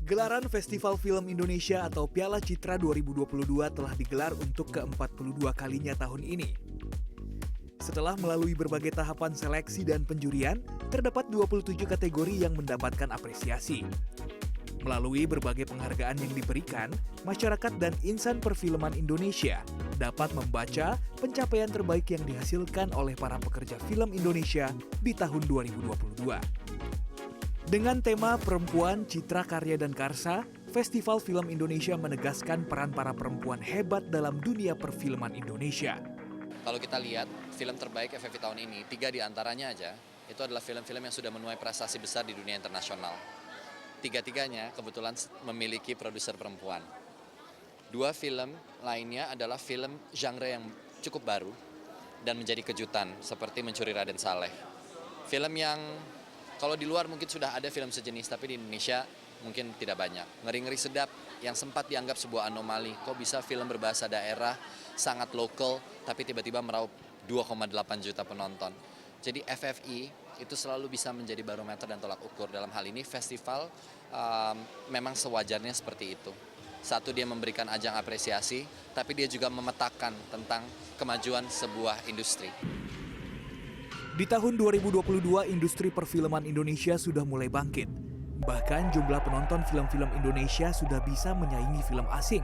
Gelaran Festival Film Indonesia atau Piala Citra 2022 telah digelar untuk ke-42 kalinya tahun ini. Setelah melalui berbagai tahapan seleksi dan penjurian, terdapat 27 kategori yang mendapatkan apresiasi. Melalui berbagai penghargaan yang diberikan, masyarakat dan insan perfilman Indonesia dapat membaca pencapaian terbaik yang dihasilkan oleh para pekerja film Indonesia di tahun 2022. Dengan tema Perempuan, Citra, Karya, dan Karsa, Festival Film Indonesia menegaskan peran para perempuan hebat dalam dunia perfilman Indonesia. Kalau kita lihat film terbaik FFI tahun ini, 3 diantaranya aja, itu adalah film-film yang sudah menuai prestasi besar di dunia internasional. 3-tiganya kebetulan memiliki produser perempuan. 2 film lainnya adalah film genre yang cukup baru dan menjadi kejutan, seperti Mencuri Raden Saleh. Film yang kalau di luar mungkin sudah ada film sejenis, tapi di Indonesia mungkin tidak banyak. Ngeri-ngeri Sedap yang sempat dianggap sebuah anomali. Kok bisa film berbahasa daerah, sangat lokal, tapi tiba-tiba meraup 2,8 juta penonton. Jadi FFI itu selalu bisa menjadi barometer dan tolak ukur. Dalam hal ini festival memang sewajarnya seperti itu. Satu, dia memberikan ajang apresiasi, tapi dia juga memetakan tentang kemajuan sebuah industri. Di tahun 2022, industri perfilman Indonesia sudah mulai bangkit. Bahkan jumlah penonton film-film Indonesia sudah bisa menyaingi film asing.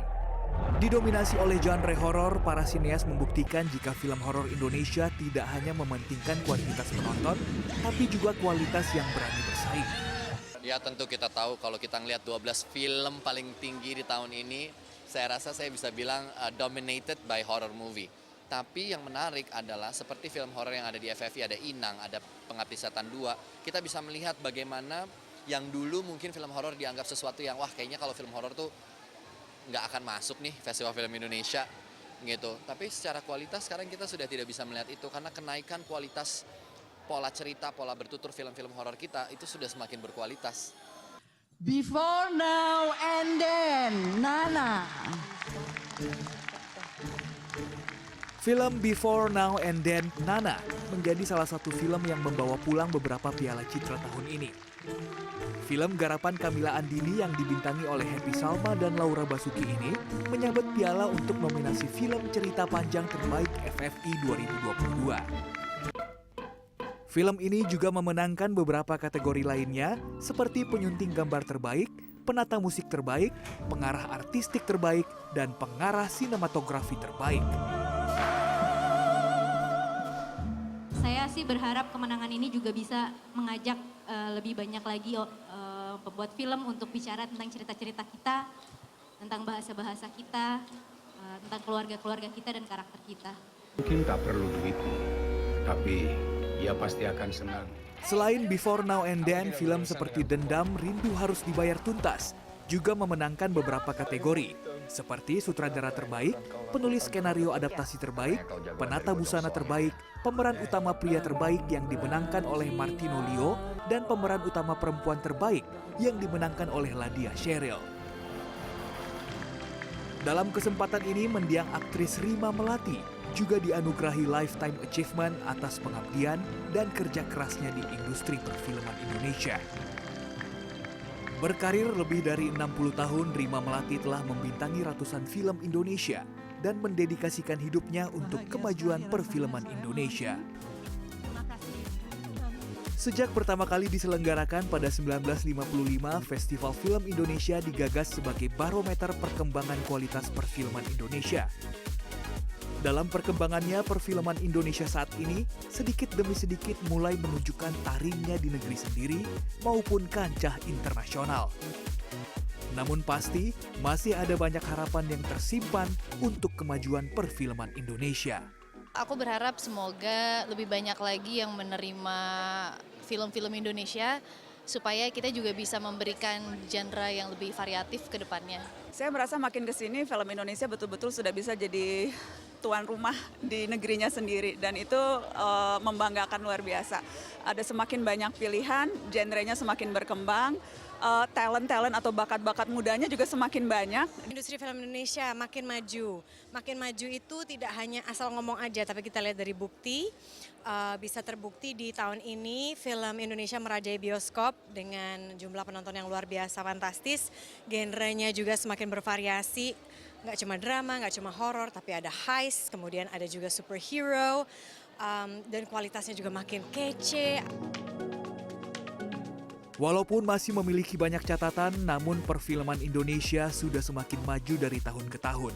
Didominasi oleh genre horor, para sineas membuktikan jika film horor Indonesia tidak hanya mementingkan kuantitas penonton, tapi juga kualitas yang berani bersaing. Ya tentu kita tahu kalau kita ngelihat 12 film paling tinggi di tahun ini, saya rasa saya bisa bilang dominated by horror movie. Tapi yang menarik adalah seperti film horor yang ada di FFI, ada Inang, ada Pengabdi Setan 2, kita bisa melihat bagaimana yang dulu mungkin film horor dianggap sesuatu yang wah kayaknya kalau film horor tuh nggak akan masuk nih Festival Film Indonesia gitu. Tapi secara kualitas sekarang kita sudah tidak bisa melihat itu karena kenaikan kualitas pola cerita, pola bertutur film-film horor kita itu sudah semakin berkualitas. Before, Now, and Then, Nana. Film Before, Now, and Then, Nana menjadi salah satu film yang membawa pulang beberapa piala citra tahun ini. Film garapan Kamila Andini yang dibintangi oleh Happy Salma dan Laura Basuki ini menyabet piala untuk nominasi film cerita panjang terbaik FFI 2022. Film ini juga memenangkan beberapa kategori lainnya seperti penyunting gambar terbaik, penata musik terbaik, pengarah artistik terbaik, dan pengarah sinematografi terbaik. Saya sih berharap kemenangan ini juga bisa mengajak lebih banyak lagi pembuat film untuk bicara tentang cerita-cerita kita, tentang bahasa-bahasa kita, tentang keluarga-keluarga kita dan karakter kita. Mungkin tak perlu begitu, tapi ia pasti akan senang. Selain Before, Now, and Then, film seperti Dendam, Rindu Harus Dibayar Tuntas juga memenangkan beberapa kategori, seperti sutradara terbaik, penulis skenario adaptasi terbaik, penata busana terbaik, pemeran utama pria terbaik yang dimenangkan oleh Martino Leo, dan pemeran utama perempuan terbaik yang dimenangkan oleh Ladia Sheryl. Dalam kesempatan ini, mendiang aktris Rima Melati juga dianugerahi Lifetime Achievement atas pengabdian dan kerja kerasnya di industri perfilman Indonesia. Berkarir lebih dari 60 tahun, Rima Melati telah membintangi ratusan film Indonesia dan mendedikasikan hidupnya untuk kemajuan perfilman Indonesia. Sejak pertama kali diselenggarakan pada 1955, Festival Film Indonesia digagas sebagai barometer perkembangan kualitas perfilman Indonesia. Dalam perkembangannya, perfilman Indonesia saat ini sedikit demi sedikit mulai menunjukkan taringnya di negeri sendiri maupun kancah internasional. Namun pasti, masih ada banyak harapan yang tersimpan untuk kemajuan perfilman Indonesia. Aku berharap semoga lebih banyak lagi yang menerima film-film Indonesia supaya kita juga bisa memberikan genre yang lebih variatif ke depannya. Saya merasa makin ke sini film Indonesia betul-betul sudah bisa jadi tuan rumah di negerinya sendiri, dan itu membanggakan luar biasa. Ada semakin banyak pilihan, genrenya semakin berkembang, talent-talent atau bakat-bakat mudanya juga semakin banyak. Industri film Indonesia makin maju. Makin maju itu tidak hanya asal ngomong aja, tapi kita lihat dari bukti. Bisa terbukti di tahun ini film Indonesia merajai bioskop dengan jumlah penonton yang luar biasa fantastis. Genrenya juga semakin bervariasi. Nggak cuma drama, nggak cuma horor, tapi ada heist, kemudian ada juga superhero, dan kualitasnya juga makin kece. Walaupun masih memiliki banyak catatan, namun perfilman Indonesia sudah semakin maju dari tahun ke tahun.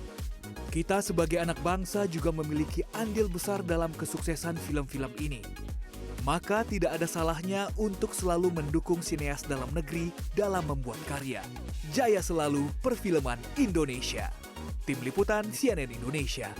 Kita sebagai anak bangsa juga memiliki andil besar dalam kesuksesan film-film ini. Maka tidak ada salahnya untuk selalu mendukung sineas dalam negeri dalam membuat karya. Jaya selalu perfilman Indonesia. Tim Liputan CNN Indonesia.